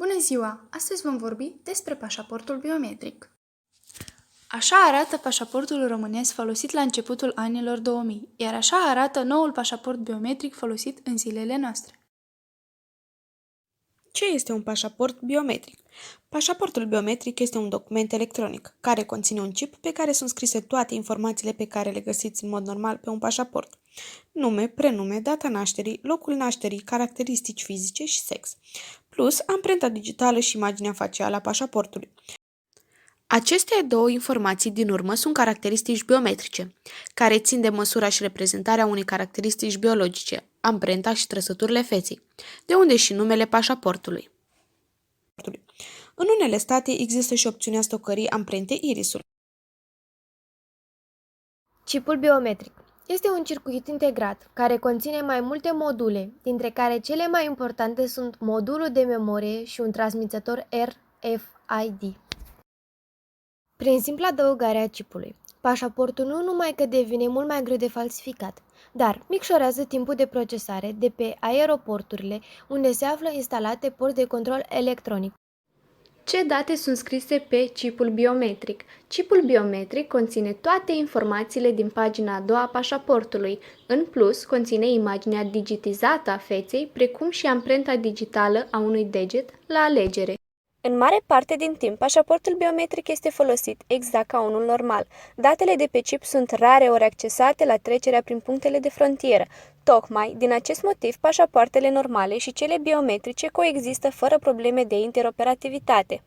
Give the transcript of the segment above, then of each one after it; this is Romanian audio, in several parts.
Bună ziua! Astăzi vom vorbi despre pașaportul biometric. Așa arată pașaportul românesc folosit la începutul anilor 2000, iar așa arată noul pașaport biometric folosit în zilele noastre. Ce este un pașaport biometric? Pașaportul biometric este un document electronic care conține un chip pe care sunt scrise toate informațiile pe care le găsiți în mod normal pe un pașaport. Nume, prenume, data nașterii, locul nașterii, caracteristici fizice și sex, plus amprenta digitală și imaginea facială a pașaportului. Aceste două informații din urmă sunt caracteristici biometrice, care țin de măsura și reprezentarea unei caracteristici biologice, amprenta și trăsăturile feței, de unde și numele pașaportului. În unele state există și opțiunea stocării amprentei irisului. Chipul biometric este un circuit integrat care conține mai multe module, dintre care cele mai importante sunt modulul de memorie și un transmițător RFID. Prin simpla adăugare a chipului, pașaportul nu numai că devine mult mai greu de falsificat, dar micșorează timpul de procesare de pe aeroporturile unde se află instalate porți de control electronic. Ce date sunt scrise pe chipul biometric? Chipul biometric conține toate informațiile din pagina a doua a pașaportului. În plus, conține imaginea digitizată a feței, precum și amprenta digitală a unui deget la alegere. În mare parte din timp, pașaportul biometric este folosit exact ca unul normal. Datele de pe chip sunt rare ori accesate la trecerea prin punctele de frontieră. Tocmai, din acest motiv, pașapoartele normale și cele biometrice coexistă fără probleme de interoperativitate.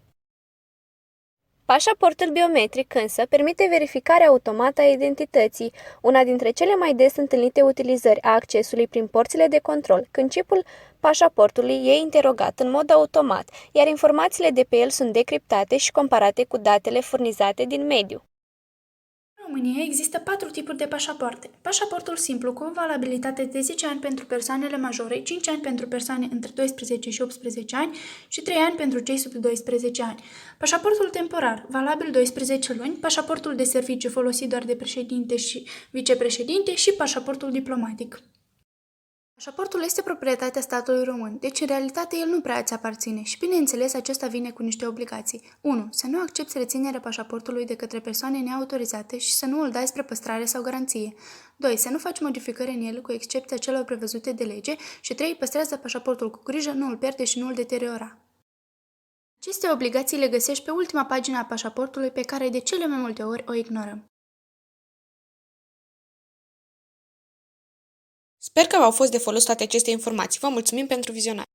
Pașaportul biometric însă permite verificarea automată a identității, una dintre cele mai des întâlnite utilizări a accesului prin porțile de control, când chipul pașaportului e interogat în mod automat, iar informațiile de pe el sunt decriptate și comparate cu datele furnizate din mediu. În România există 4 tipuri de pașapoarte. Pașaportul simplu cu o valabilitate de 10 ani pentru persoanele majore, 5 ani pentru persoane între 12 și 18 ani și 3 ani pentru cei sub 12 ani. Pașaportul temporar, valabil 12 luni, pașaportul de serviciu folosit doar de președinte și vicepreședinte și pașaportul diplomatic. Pașaportul este proprietatea statului român, deci în realitate el nu prea îți aparține și bineînțeles acesta vine cu niște obligații. 1. Să nu accepți reținerea pașaportului de către persoane neautorizate și să nu îl dai spre păstrare sau garanție. 2. Să nu faci modificări în el cu excepția celor prevăzute de lege și 3. Păstrează pașaportul cu grijă, nu îl pierde și nu îl deteriora. Aceste obligații le găsești pe ultima pagină a pașaportului pe care de cele mai multe ori o ignorăm. Sper că v-au fost de folos toate aceste informații. Vă mulțumim pentru vizionare!